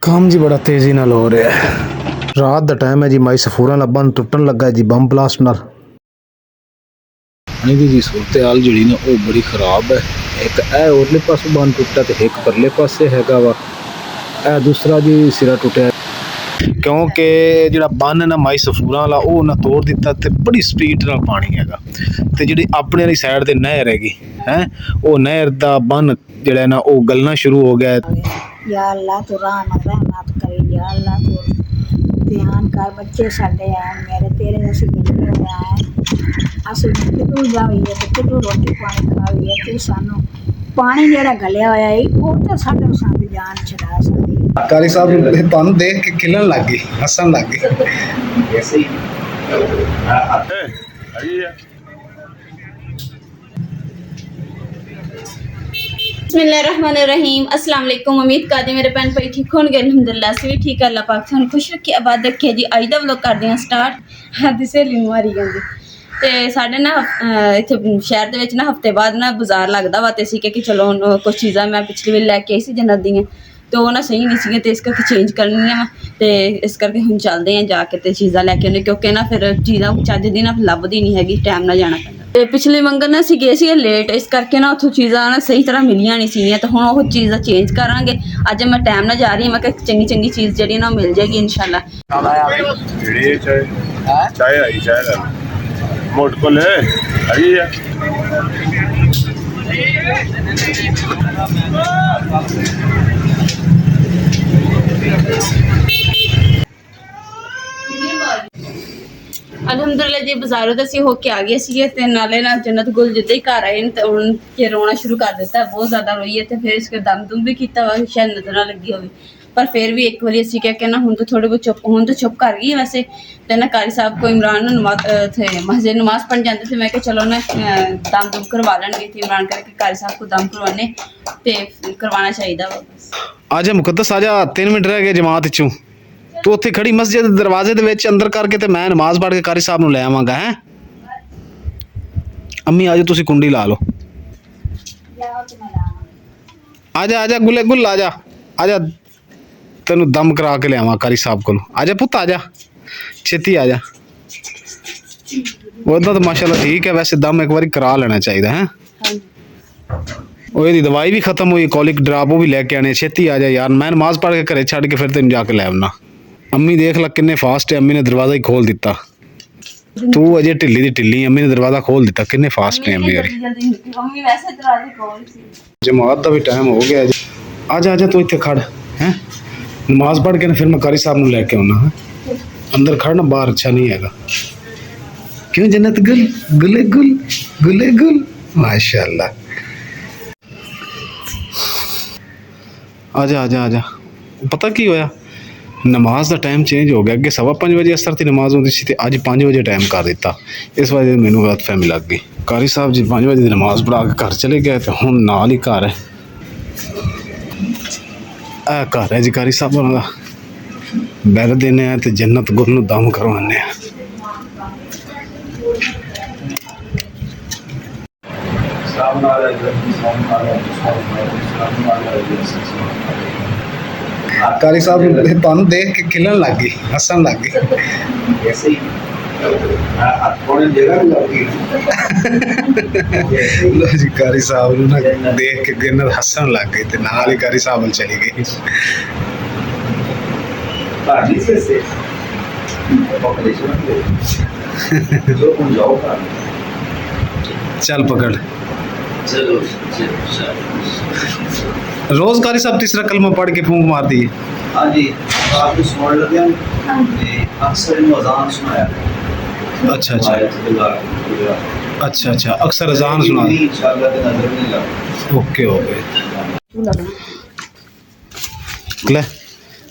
काम जी बड़ा तेजी नाल हो रहा है। रात दा टाइम है जी, माई सफूरा दा बंद टुटन लगा है जी बम ब्लास्ट नाल। पानी दी जी सूरत हाल जिहड़ी ना वो बड़ी खराब है। एक ए उरले पासों बंद टुटा ते एक परले पासे हैगा वा। ए दूसरा जी सिरा टुटिया क्योंकि जिहड़ा बन है ना माई सफूरा वाला वो ना तोड़ दिता ते बड़ी स्पीड नाल पानी हैगा ते जिहड़ी अपने वाली साइड ते नहर हैगी है वो नहर दा बन जिहड़ा ना वो गलना शुरू हो गया है। या अल्लाह तू रहमत करे, या अल्लाह तू ध्यान कर बच्चे साडे हैं मेरे तेरे असीं गले होया है असीं कितों जाईए ते कितों रोटी पानी खाईए तू सानू पानी जेहड़ा गलिया होया है वो तो साडे साडी जान छड़ा सकदी। कारी साहब तुहानू देख के खिलन लग गई, हसन लग गई। ऐसे ही बिस्मिल्लाहिर्रहमानिर्रहीम। अस्सलाम वालेकुम। उम्मीद करदी मेरे भैन भाई ठीक होणगे। अल्हम्दुलिल्लाह असीं भी ठीक। अल्लाह पाक सानू खुश रखे, आबाद रखे जी। अज दा व्लॉग करदे हां स्टार्ट। दी सहेली मारी जांदी ते साडे ना इत्थे शहर दे विच ना हफ्ते बाद ना बाजार लगदा वा ते असीं कि चलो कुछ चीज़ां मैं पिछली वारी लैके आई सी जन्नत दियां ते ओह ना सही नहीं सी ते इस करके चेंज करनियां वा ते इस करके हुण चलदे हैं जाके ते चीज़ां लैके आने क्योंकि ना फिर चीज़ां चज्ज दी ना लभदी नहीं हैगी, टाइम नाल जाना पैंदा। ਤੇ ਪਿਛਲੇ ਮੰਗਰ ਨਾ ਅਸੀਂ ਗਏ ਸੀ ਲੇਟ ਇਸ ਕਰਕੇ ਨਾ ਉੱਥੋਂ ਚੀਜ਼ਾਂ ਨਾ ਸਹੀ ਤਰ੍ਹਾਂ ਮਿਲੀਆਂ ਨਹੀਂ ਸੀਗੀਆਂ ਤੇ ਹੁਣ ਉਹ ਚੀਜ਼ਾਂ ਚੇਂਜ ਕਰਾਂਗੇ। ਅੱਜ ਮੈਂ ਟਾਈਮ ਨਾਲ ਜਾ ਰਹੀ ਹਾਂ, ਮੈਂ ਕਿਹਾ ਚੰਗੀ ਚੰਗੀ ਚੀਜ਼ ਜਿਹੜੀ ਨਾ ਮਿਲ ਜਾਏਗੀ ਇਨਸ਼ਾਅੱਲਾ। ਜਿਹੜੀ ਚਾਹ ਆਈ ਚਾਹ ਦਾ ਮੋਟ ਕੋਲ ਆਈ ਆ अलहमदुलिल्ला जी बाजारों तो असीं होके आ गए सी ते नाले ना जन्नत गुल जिद्दां ही घर आए ते हुण के रोना शुरू कर दिता, बहुत ज़्यादा रोई है। तो फिर इसके दम दुम भी किया वा शायद नज़र ना लगी होवे पर फिर भी एक बारी असीं क्या ना हुण तो थोड़े बहुत चुप हुण तो चुप कर गई वैसे। तो ना कारी साहब को इमरान थे मस्जिद नमाज पढ़ जाते थे, मैं क्या चलो ना दम दुम करवा लेंगे थे इमरान करके कारी साहब को दम करवाने ते करवाना चाहिए वा बस। आजा मुकद्दस आजा, 3 मिनट रह गए जमात चों। तू उत्थे खड़ी मस्जिद दे दरवाजे दे विच अंदर करके ते मैं नमाज पढ़ के कारी साहब नूं ले आवांगा है। अम्मी आजो तुसी कुंडी ला लो। आजा आजा गुले गुल आजा आजा, तेनू दम करा के लियावां कारी साहब कोल। आजा पुत्त आजा, छेती आजा। ओदा तो माशाल्लाह ठीक है, वैसे दम एक बारी करा लेना चाहिए है। ओदी दवाई भी खत्म हुई, कॉलिक ड्राप वो भी लेके आने। छेती आ जा यार, मैं नमाज पढ़ के घरे छड़ के फिर तेन जाके लै आना। अम्मी देख ला किन्ने फास्ट है, अम्मी ने दरवाजा ही खोल दिता। तू अजे ढिल्ली दी ढिल्ली, अम्मी ने दरवाजा खोल दिता। किन्ने फास्ट ने अम्मी जमात का भी टाइम हो गया। आजा आजा तू इत्थे खड़ है, नमाज पढ़ के ना फिर मैं कारी साहब नूं लेके आना है। अंदर खड़ना बाहर अच्छा नहीं हैगा। क्यों जन्नत गुल गुले गुल गुले गुल माशाल्लाह। आजा आजा आजा। पता की होया, नमाज का टाइम चेंज हो गया। अगे 5:15 बजे असर की नमाज होती सी, अज 5 बजे टाइम कर दिता। इस वजह से मैनू गलत फहमी लग गई। कारी साहब जी 5 बजे की नमाज पढ़ा के घर चले गए तो हुण नाल ही घर है। घर है जी कारी साहब होना का। बैल देने तो जन्नत गुल नूं दम करवाने। कारी साहब तुहानू देख के खिलन लग गई, हसन लग गई। ऐसे ही थोड़ी जगह भी लगी लो जी कारी साहब नूं ना देख के गिनर हसन लग गई ते नाल ही कारी साहब अल चली गई। भाजी से पॉपुलेशन जो उन जाओगा चल पकड़। चलो रोज कारी साहब तीसरा कलमा पढ़ के फूंक मार दी। हाँ जी, आपको सुनाने लगे हम अक्सर इन अजान सुनाया। अच्छा अच्छा अच्छा अच्छा, अक्सर अजान सुना। ओके ओके ले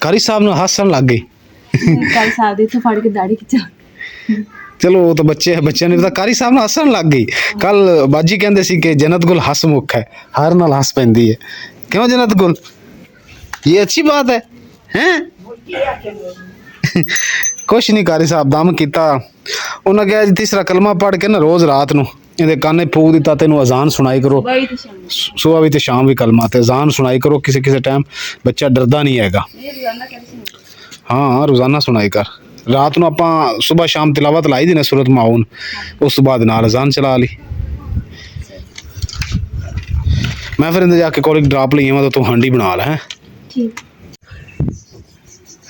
कारी साहब ने हसन लग गई। कारी साहब दी इत्थों फड़ के दाढ़ी खिचा। चलो वो तो बच्चे है, बच्चे ने पता। कारी साहब ने हसन लग गई। कल बाजी कहते सी कि जन्नत गुल हस मुख है, हर नाल हस पैंदी है। क्यों जन्नत गुल, ये अच्छी बात है हैं? कुछ नहीं कारी साहब दम किया। उन्हें कहा जी तीसरा कलमा पढ़ के ना रोज रात नूं ਇਹਦੇ ਕੰਨ 'ਚ ਫੂਕ ਦਿੱਤਾ ਤੈਨੂੰ ਅਜ਼ਾਨ ਸੁਣਾਈ ਕਰੋ ਬਾਈ ਤੇ ਸ਼ਾਮ ਸੁਬਹ ਵੀ ਤੇ ਸ਼ਾਮ ਵੀ ਕਲਮਾ ਤੇ ਅਜ਼ਾਨ ਸੁਣਾਈ ਕਰੋ ਕਿਸੇ ਕਿਸੇ ਟਾਈਮ ਬੱਚਾ ਡਰਦਾ ਨਹੀਂ ਹੈਗਾ ਇਹ ਰੋਜ਼ਾਨਾ ਕਰਦੇ ਹਾਂ ਰੋਜ਼ਾਨਾ ਸੁਣਾਈ ਕਰ ਰਾਤ ਨੂੰ ਆਪਾਂ ਸੁਬਹ ਸ਼ਾਮ ਤਿਲਾਵਤ ਲਾਈ ਦੀ ਨਾ ਸੂਰਤ ਮਾਊਨ ਉਸ ਤੋਂ ਬਾਅਦ ਨਾਲ ਅਜ਼ਾਨ ਚਲਾ ਲਈ ਮੈਂ ਫਿਰ ਇਹਦੇ ਜਾ ਕੇ ਕੋਲ ਡਰਾਪ ਲਈ ਆਵਾਂ ਤਾਂ ਤੂੰ ਹਾਂਡੀ ਬਣਾ ਲੈ ਹੈ ਠੀਕ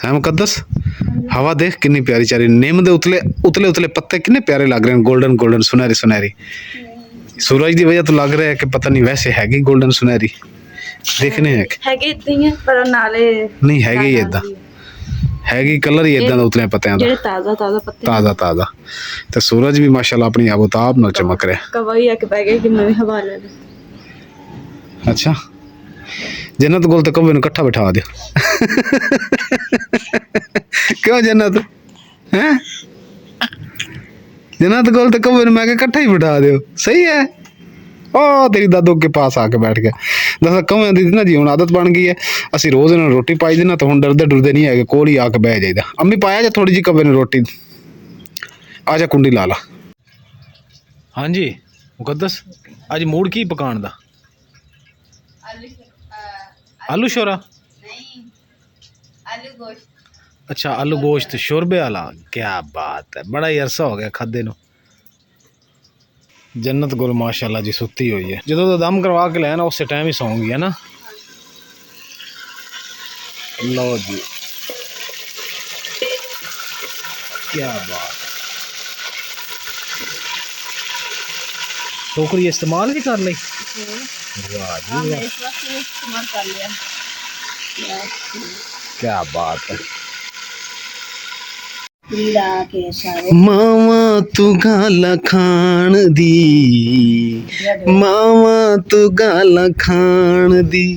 ਹੈ ਮੁਕੱਦਸ ਹਵਾ ਦੇਖ ਕਿੰਨੀ ਪਿਆਰੀ ਚਾਰੀ ਨਿੰਮ ਦੇ ਉਤਲੇ ਉਤਲੇ ਉਤਲੇ ਪੱਤੇ ਕਿੰਨੇ ਪਿਆਰੇ ਲੱਗ ਰਹੇ ਹਨ ਗੋਲਡਨ ਗੋਲਡਨ ਸੁਨਹਿਰੀ ਸੁਨਹਿਰੀ सूरज की वजह तो लग रहा है कि पता नहीं वैसे हैगी गोल्डन सुनहरी देखने है ਹੈਗੇ ਇਦਾਂ ਹੀ ਆ ਪਰ ਨਾਲੇ नहीं हैगी इदा हैगी कलर ही इदा दा उतले पत्तियां दा ਜਿਹੜੇ ਤਾਜ਼ਾ ਤਾਜ਼ਾ ਪੱਤੇ ताजा ताजा ते सूरज भी माशाल्लाह अपनी आबोताब नाल चमक रहा है ਕਵਾਈ ਆ ਕੇ ਬਹਿ ਗਏ ਕਿ ਮੈਂ ਵੀ ਹਵਾ ਲੈ ਲਾਂ अच्छा जन्नत गोल तो कब्बे नु इकट्ठा बिठा दियो क्यों जन्नत हैं जन्नत गोल तो कब्बे नु मैं इकट्ठा ही बिठा दियो सही है ओ तेरी दादू के पास आके बैठ गया दस कवें दी ना जी हुण आदत बन गई है ਅਸੀਂ ਰੋਜ਼ ਇਹਨਾਂ ਨੂੰ ਰੋਟੀ ਪਾਈ ਦੀ ਨਾ ਤਾਂ ਹੁਣ ਡਰਦੇ ਡਰਦੇ ਨਹੀਂ ਹੈਗੇ ਕੋਲ ਹੀ ਆ ਕੇ ਬਹਿ ਜਾਈਦਾ ਅੰਮੀ ਪਾਇਆ ਜਾਂ ਥੋੜੀ ਜੀ ਕਬੇ ਨੂੰ ਰੋਟੀ ਆ ਜਾ ਕੁੰਡੀ ਲਾ ਲਾ ਹਾਂਜੀ ਮੁਕੱਦਸ ਅੱਜ ਮੂਡ ਕੀ ਪਕਾਉਣ ਦਾ ਆਲੂ ਸ਼ੋਰਾ ਨਹੀਂ ਆਲੂ ਗੋਸ਼ਤ अच्छा आलू गोश्त शोरबे वाला क्या बात है बड़ा ही अरसा हो गया खादे नु जन्नत गुल माशाल्लाह जी सुती हुई है जो तो दम करवा के लाया ना उस टाइम ही सौंगी है ना लो जी क्या बात है टोकरी इस्तेमाल भी कर ली वाह जी वाह इस वक्त इस्तेमाल कर लिया क्या बात है कीड़ा के सारे मावा तू गाला खान दी मावा तू गाला खान दी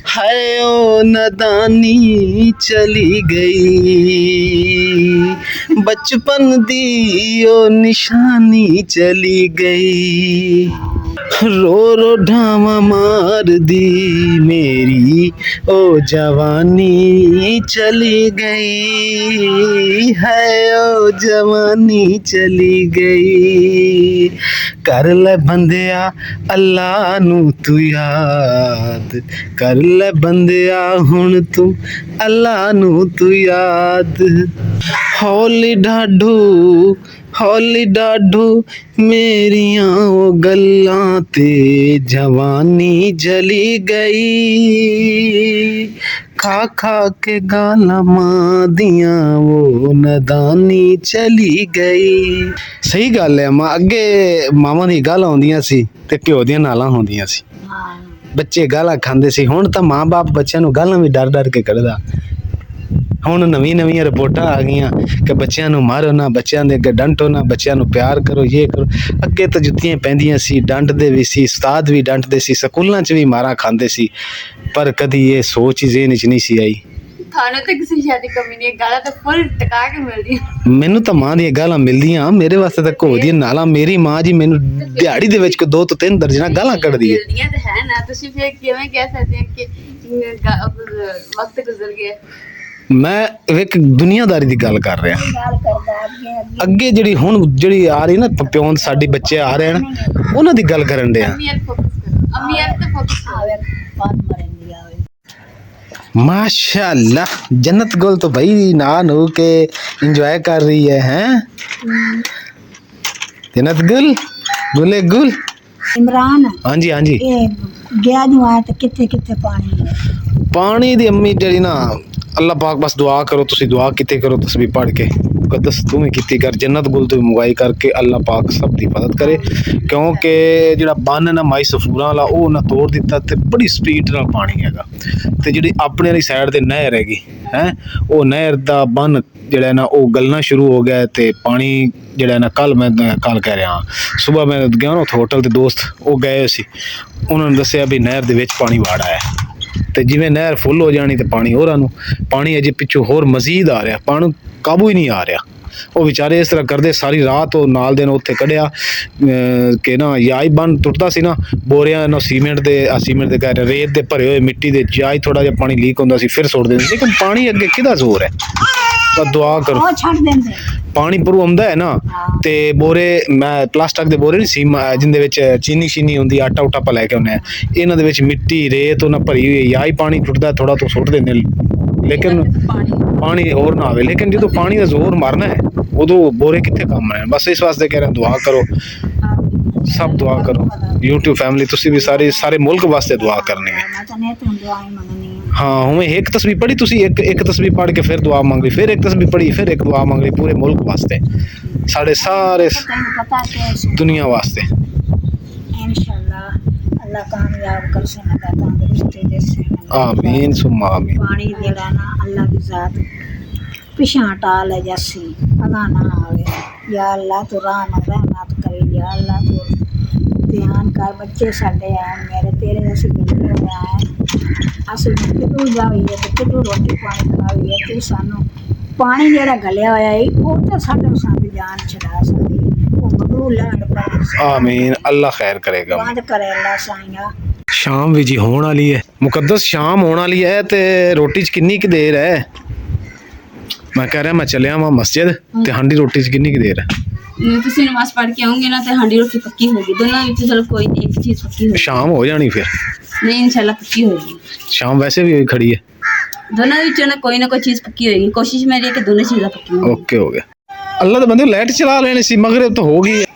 है ओ नदानी चली गई बचपन दी ओ निशानी चली गई रो रो ढावा मार दी मेरी ओ जवानी चली गई है ओ जवानी चली गई कर ले बंदिया अल्लाह नू तू याद कर ले बंदिया हुण तू अल्लाह नू तू याद हौली डाढू मेरियां ओ गल्लां ते जवानी जली गई खा खा के गाला मां दियां वो नदानी चली गई सही गल है मां अगे मावां दी गालां होंदियां सी ते घ्यो दियां नालां होंदियां सी हाँ बच्चे गालां खांदे सी हुण तां मां बाप बच्चों नूं गालां भी डर डर के कढदा ਹੁਣ ਨਵੀਆਂ ਰਿਪੋਰਟਾਂ ਆ ਗਈਆਂ ਕਿ ਬੱਚਿਆਂ ਨੂੰ ਮਾਰੋ ਨਾ ਬੱਚਿਆਂ ਦੇ ਅੱਗੇ ਡੰਟੋ ਨਾ ਬੱਚਿਆਂ ਨੂੰ ਪਿਆਰ ਕਰੋ ਇਹ ਕਰੋ ਅੱਗੇ ਤਾਂ ਜੁੱਤੀਆਂ ਪੈਂਦੀਆਂ ਸੀ ਡੰਟਦੇ ਵੀ ਸੀ ਉਸਤਾਦ ਵੀ ਡੰਟਦੇ ਸੀ ਸਕੂਲਾਂ 'ਚ ਵੀ ਮਾਰਾਂ ਖਾਂਦੇ ਸੀ ਪਰ ਕਦੀ ਇਹ ਸੋਚ ਹੀ ਜ਼ਿਹਨ 'ਚ ਨਹੀਂ ਸੀ ਆਈ थाने तो किसी शादी कमी नहीं है गाला तो फुल टका के मिल रही ਮੈਨੂੰ ਤਾਂ ਮਾਂ ਦੀਆਂ ਗਾਲਾਂ ਮਿਲਦੀਆਂ ਮੇਰੇ ਵਾਸਤੇ ਤਾਂ ਘੋ ਦੀਆਂ ਨਾਲਾਂ ਮੇਰੀ ਮਾਂ ਜੀ ਮੈਨੂੰ ਦਿਹਾੜੀ ਦੇ ਵਿੱਚ 2 ਤੋਂ 3 ਦਰਜਨਾਂ ਗਾਲਾਂ ਕੱਢਦੀ ਹੈ मिलदियां तो है ना तुसी फिर किवें कह सकते हैं कि वक्त गुजर गया ਮੈਂ ਇੱਕ ਦੁਨੀਆਦਾਰੀ ਦੀ ਗੱਲ ਕਰ ਰਿਹਾ गाल करदा अगे ਅੱਗੇ ਜਿਹੜੀ ਹੁਣ ਜਿਹੜੀ ਆ ਰਹੀ ਨਾ ਪਿਓਨ ਸਾਡੇ ਬੱਚੇ ਆ ਰਹੇ ਹਨ ਉਹਨਾਂ ਦੀ ਗੱਲ ਕਰਨ ਡਿਆ अम्मी फोकस करो अम्मी तो फोकस करो आवे पान मरेंदी आवे माशाल्लाह जन्नत गुल तो भाई ना नो के एंजॉय कर रही है हैं जन्नत गुल गुले गुल इमरान हाँ जी ये गया जो आया तो किथे किथे पानी है पानी दी अम्मी जड़ी ना अल्लाह पाक बस दुआ करो तुसी दुआ किते करो तस्बीह पढ़ के मुकद्दस तू भी कीती कर जन्नत गुल तो मुगाई करके अल्लाह पाक सब दी मदद करे क्योंकि ਜਿਹੜਾ ਬੰਨ ਨਾ ਮਾਈ ਸਫੂਰਾਂ ਵਾਲਾ ਉਹ ਨਾ ਤੋੜ ਦਿੱਤਾ ਤੇ ਬੜੀ ਸਪੀਡ ਨਾਲ ਪਾਣੀ ਹੈਗਾ ਤੇ ਜਿਹੜੀ ਆਪਣੇ ਵਾਲੀ ਸਾਈਡ ਤੇ ਨਹਿਰ ਹੈਗੀ ਹੈ ਉਹ ਨਹਿਰ ਦਾ ਬੰਨ ਜਿਹੜਾ ਨਾ ਉਹ ਗਲਣਾ ਸ਼ੁਰੂ ਹੋ ਗਿਆ ਤੇ ਪਾਣੀ ਜਿਹੜਾ ਨਾ ਕੱਲ ਕਹਿ ਰਿਹਾ ਸਵੇਰ ਮੈਂ ਗਿਆ ਨਾ ਉੱਥੇ ਹੋਟਲ ਤੇ ਦੋਸਤ ਉਹ ਗਏ ਸੀ ਉਹਨਾਂ ਨੇ ਦੱਸਿਆ ਵੀ ਨਹਿਰ ਦੇ ਵਿੱਚ ਪਾਣੀ ਵੜ ਆਇਆ ਤੇ ਜਿਵੇਂ ਨਹਿਰ ਫੁੱਲ ਹੋ ਜਾਣੀ ਤੇ ਪਾਣੀ ਹੋਰਾਂ ਨੂੰ ਪਾਣੀ ਅਜੇ ਪਿੱਛੋਂ ਹੋਰ ਮਜ਼ੀਦ ਆ ਰਿਹਾ ਪਾਣੀ ਕਾਬੂ ਹੀ ਨਹੀਂ ਆ ਰਿਹਾ ਉਹ ਵਿਚਾਰੇ ਇਸ ਤਰ੍ਹਾਂ ਕਰਦੇ ਸਾਰੀ ਰਾਤ ਉਹ ਨਾਲ ਦੇ ਨੂੰ ਉੱਥੇ ਕੱਢਿਆ ਕਿ ਨਾ ਯਾਈ ਬੰਨ ਟੁੱਟਦਾ ਸੀ ਨਾ ਬੋਰਿਆਂ ਨਾਲ ਸੀਮੈਂਟ ਦੇ ਕਹਿ ਰੇਤ ਦੇ ਭਰੇ ਹੋਏ ਮਿੱਟੀ ਦੇ ਜਾਈ ਥੋੜਾ ਜਿਹਾ ਪਾਣੀ ਲੀਕ ਹੁੰਦਾ ਸੀ ਫਿਰ ਸੁੱਟ ਦਿੰਦੇ ਸੀ ਕਿ ਪਾਣੀ ਅੱਗੇ ਕਿਹਦਾ ਜ਼ੋਰ ਹੈ ਬਸ ਦੁਆ ਕਰੋ। ਉਹ ਛੱਡ ਦਿੰਦੇ ਪਾਣੀ ਪਰੂ ਆਉਂਦਾ ਹੈ ਨਾ ਤੇ ਬੋਰੇ ਮੈਂ ਪਲਾਸਟਿਕ ਦੇ ਬੋਰੇ ਨਹੀਂ ਸੀ ਜਿੰਦੇ ਵਿੱਚ ਚੀਨੀ ਹੁੰਦੀ ਆਟਾ ਉਟਾ ਆਪਾਂ ਲੈ ਕੇ ਆਉਂਦੇ ਆ, ਇਹਨਾਂ ਦੇ ਵਿੱਚ ਮਿੱਟੀ ਰੇਤ ਉਹਨਾਂ ਭਰੀ ਹੋਈ ਜਾਂ ਹੀ ਪਾਣੀ ਟੁੱਟਦਾ ਥੋੜਾ ਤੋਂ ਸੁੱਟ ਦਿੰਦੇ ਲੇਕਿਨ ਪਾਣੀ ਹੋਰ ਨਾ ਆਵੇ। ਲੇਕਿਨ ਜਦੋਂ ਪਾਣੀ ਦਾ ਜ਼ੋਰ ਮਾਰਨਾ ਹੈ ਉਦੋਂ ਬੋਰੇ ਕਿੱਥੇ ਕੰਮ ਆਏ। ਬਸ ਇਸ ਵਾਸਤੇ ਕਹਿ ਰਹੇ ਦੁਆ ਕਰੋ, ਸਭ ਦੁਆ ਕਰੋ। YouTube ਫੈਮਿਲੀ ਤੁਸੀਂ ਵੀ ਸਾਰੇ ਮੁਲਕ ਵਾਸਤੇ ਦੁਆ ਕਰਨੀ ਹੈ। ਮੈਂ ਤਾਂ ਨਹੀਂ ਤੈਨੂੰ ਦੁਆ ਹੀ ਮੰਗਣੀ ਹੈ। ਹਾਂ ਹੁਵੇਂ ਇੱਕ ਤਸਬੀਹ ਪੜ੍ਹੀ ਤੁਸੀਂ, ਇੱਕ ਤਸਬੀਹ ਪੜ੍ਹ ਕੇ ਫਿਰ ਦੁਆ ਮੰਗ ਲਈ, ਫਿਰ ਇੱਕ ਤਸਬੀਹ ਪੜ੍ਹੀ ਫਿਰ ਇੱਕ ਦੁਆ ਮੰਗ ਲਈ ਪੂਰੇ ਮੁਲਕ ਵਾਸਤੇ, ਸਾਡੇ ਸਾਰੇ ਤੈਨੂੰ ਪਤਾ ਕਿ ਦੁਨੀਆ ਵਾਸਤੇ। इंशाल्लाह अल्लाह कामयाब कर सना तंदुरुस्ती दे सना। आमीन सुम्मा आमीन। पानी जेड़ा ना अल्लाह की जात पिछा टाल है जैसी अगा ना आवे। या अल्लाह तू रहमत करी, या अल्लाह तू ध्यान कर बच्चे साडे आ मेरे तेरे जैसे गले होया है असि कितों जावीए ते कितों रोटी पानी खावीए तू सानू पानी जेड़ा गलिया होया है वो तो साडे साडी जान छड़ा सकदी वो मगरू लैंड पर आमीन। अल्लाह खैर करेगा। बात करे अल्लाह साईं। शाम भी जी होने वाली है, मुकद्दस शाम होने वाली है ते रोटी च किन्नी की देर है? मैं कह रहा मैं चलिया वहाँ मस्जिद ते हांडी रोटी च किन्नी की देर है? ਤੁਸੀਂ ਨਮਾਜ਼ ਪੜ੍ਹ ਕੇ ਆਉਂਗੇ ਨਾ ਤੇ ਹਾਂਡੀ ਰੋਟੀ ਪੱਕੀ ਹੋगी। ਦੋਨਾਂ ਵਿੱਚ ਚਲੋ ਕੋਈ ਇੱਕ ਚੀਜ਼ ਪੱਕੀ ਹੋगी। शाम हो जानी फिर? ਨਹੀਂ ਇਨਸ਼ਾਅੱਲਾ ਪੱਕੀ ਹੋगी। शाम वैसे भी हुई खड़ी है। ਦੋਨਾਂ ਵਿੱਚੋਂ ਨਾ ਕੋਈ ਚੀਜ਼ ਪੱਕੀ ਹੋਏਗੀ। ਕੋਸ਼ਿਸ਼ ਮੇਰੀ ਹੈ ਕਿ ਦੋਨੋਂ ਚੀਜ਼ਾਂ ਪੱਕੀਆਂ ਹੋਣ। ओके हो गया। अल्लाह दे बंदे लाइट चला लेनी सी, मगरिब तो हो गई है।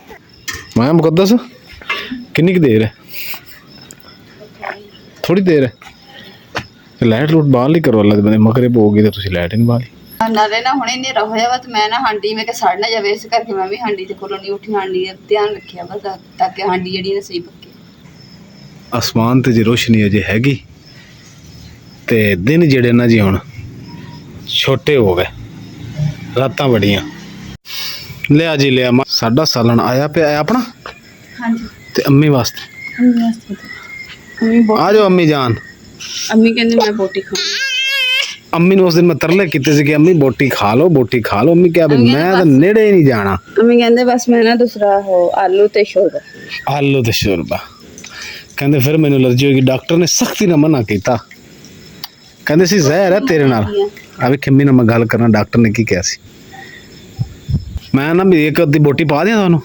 मैं मुकद्दस किन्नी की देर है? थोड़ी देर है। लाइट लूट बाल ही करो। अल्लाह दे बंदे मगरिब हो गई तो तुसी लाइट ही नहीं बाली। ਨਾਲੇ ਨਾ ਹੁਣੇ ਹਨੇਰਾ ਹੋਇਆ ਵਾ ਤੇ ਮੈਂ ਨਾ ਹਾਂਡੀ ਮੈਂ ਕਿ ਸੜ ਨਾ ਜਾਵੇ, ਇਸ ਕਰਕੇ ਮੈਂ ਵੀ ਹਾਂਡੀ ਦੇ ਕੋਲੋਂ ਨਹੀਂ ਉੱਠੀ, ਹਾਂਡੀ ਦਾ ਧਿਆਨ ਰੱਖਿਆ ਵਾ ਤਾਂ ਕਿ ਹਾਂਡੀ ਜਿਹੜੀ ਨਾ ਸਹੀ ਪੱਕੇ। आसमान ते जी रोशनी अजे हैगी ते दिन जेड़े ना जी हुण छोटे हो गए, रातां बड़ियां। लिया जी लिया साडा सालन आया पे अपना ਹਾਂਜੀ ते अम्मी वास्ते आ जाओ अम्मी जान। ਅੰਮੀ ਕਹਿੰਦੀ ਮੈਂ ਬੋਟੀ ਖਾਣੀ। अम्मी ने उस दिन मैं तरले कीते सी कि अम्मी बोटी खा लो बोटी खा लो। अम्मी क्या मैं तो नेड़े ही नहीं जाना। ਅੰਮੀ ਕਹਿੰਦੇ ਬਸ ਮੈਂ ਨਾ ਦੂਸਰਾ ਉਹ ਆਲੂ ਤੇ ਸ਼ੋਰਬਾ। आलू ते शोरबा कहंदे फिर मैनू एलर्जी होगी। डॉक्टर ने सख्ती ना मना कीता, कहंदे सी जहर है तेरे नाल। आ वे खिम्मी नाल मैं गल करना डॉक्टर ने की कहा सी। मैं ना भी एक अद्धी बोटी पा दियां तुहानू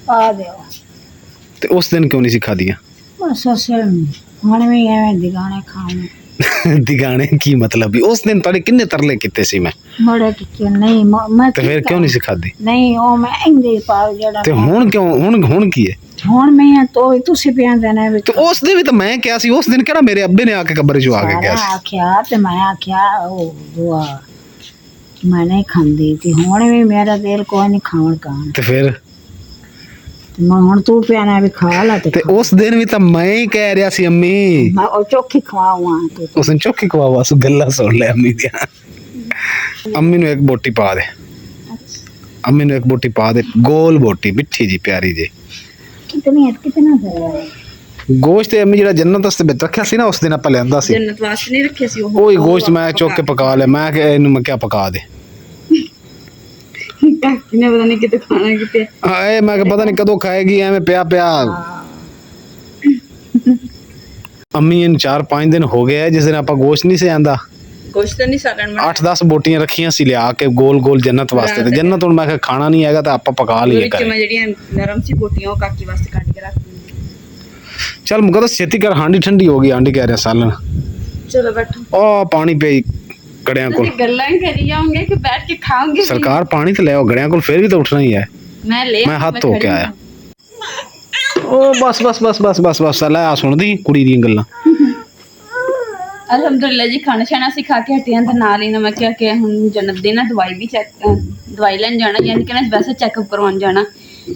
पा दियो ते उस दिन क्यों नहीं सी खादियां? बस असे हुण भी एवें दिगाने खाने दिगाने की मतलब भी उस दिन तुहाडे किन्ने तरले कीते सी मैं बड़े टिके नहीं मैं ते फिर क्यों नहीं सी खादी? नहीं ओ मैं इंदे पा जेड़ा ते हुण क्यों हुण की है? हुण मैं तो तुसी पियांदे ने तो उस दिन भी तो मैं क्या सी, उस दिन केड़ा मेरे अब्बे ने आके कब्र चो आके गया सी। आख्या ते मैं आख्या ओ दुआ मैं नहीं खांदी थी। हुण भी मेरा दिल कोई नहीं खावन का ते फिर ते मैं हुण तू पियाना भी खा ला ते उस दिन भी तो मैं ही कह रहा सी अम्मी मैं ओ चोखी खवाऊं तो उस दिन चौकी खवावा सु गल्ला सुन ले अम्मी दियां। अम्मी नु एक बोटी पा दे, अम्मी नु एक बोटी पा दे, गोल बोटी मिठी जी प्यारी जी। कितना है गोश्त अम्मी जेड़ा जन्नत वास्ते बिच रखया सी ना उस दिन आपां लियांदा सी। ਜੰਨਤ ਵਾਸਤੇ ਨਹੀਂ ਰੱਖਿਆ ਸੀ ਉਹ। ओही गोश्त मैं चुक के पका ले। मैं इनू मैं क्या पका दे ਕਿਨੇ ਪਤਾ ਨਹੀਂ ਕਿਤੇ ਖਾਣਾ ਕਿਤੇ। आए मैं पता नहीं कदों खाएगी एवें पिया पिया। अम्मी इन 4-5 दिन हो गए जिस दिन आपां गोश्त नहीं से आंदा। ਗੋਸ਼ਤ ਨਹੀਂ ਸਾੜਨ ਮੈਂ 8-10 बोटियां रखियां सी लिया के गोल गोल जन्नत वास्ते। ते जन्नत हुण मैं कहा खाना नहीं हैगा तो आपां पका लईए ਵਿੱਚ घर। ਮੈਂ ਜਿਹੜੀਆਂ ਨਰਮ ਸੀ ਬੋਟੀਆਂ ਉਹ ਕਾਕੀ ਵਾਸਤੇ ਕੱਢ ਕੇ ਰੱਖ ਦਿੰਦੀ। चल मुकद्दस छेती कर, हांडी ठंडी हो गई। हांडी कह रहे सालन ਚਲੋ ਬੈਠੋ। ओ पानी पे गड़ियां को ਤੁਸੀਂ ਗੱਲਾਂ ਹੀ ਕਰੀ ਜਾਓਗੇ ਕਿ ਬੈਠ ਕੇ ਖਾਓਗੇ? सरकार पानी तो ले आओ गड़ियां को, फिर भी तो उठना ही है। ਮੈਂ ਲੈ मैं हाथ धो के आया। ओ बस बस बस बस बस बस ले आ सुन दी कुड़ी दी गल्लां। ਅਲਹਮਦੁਲਿਲਾ ਜੀ ਖਾਣਾ ਛਾਣਾ ਅਸੀਂ ਖਾ ਕੇ ਹਟੇ ਹਾਂ ਤੇ ਨਾਲ ਹੀ ਨਾ ਮੈਂ ਕਿਹਾ ਕਿ ਹੁਣ ਜਨਤ ਦੀ ਨਾ ਦਵਾਈ ਲੈਣ ਜਾਣਾ, ਯਾਨੀ ਕਿ ਨਾ ਵੈਸੇ ਚੈੱਕਅਪ ਕਰਵਾਉਣ ਜਾਣਾ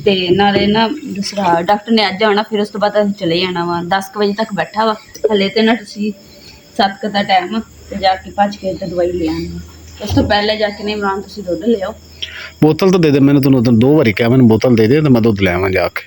ਤੇ ਨਾਲੇ ਨਾ ਦੂਸਰਾ ਡਾਕਟਰ ਨੇ ਅੱਜ ਆਉਣਾ, ਫਿਰ ਉਸ ਤੋਂ ਬਾਅਦ ਅਸੀਂ ਚਲੇ ਜਾਣਾ ਵਾ। 10 ਵਜੇ ਤੱਕ ਬੈਠਾ ਵਾ ਹਲੇ ਤੇ ਨਾ ਤੁਸੀਂ 7 ਦਾ ਟਾਈਮ ਤੇ ਜਾ ਕੇ ਭੱਜ ਕੇ ਤੇ ਦਵਾਈ ਲੈ ਆਉਣੀ। ਉਸ ਤੋਂ ਪਹਿਲੇ ਜਾ ਕੇ ਨਹੀਂ ਇਮਰਾਨ ਤੁਸੀਂ ਦੁੱਧ ਲਿਆਓ। बोतल तो दे दे, मैंने तैनूं 2 बारी कहा मैंने बोतल दे दे तो मैं दुध ले आवां जाके।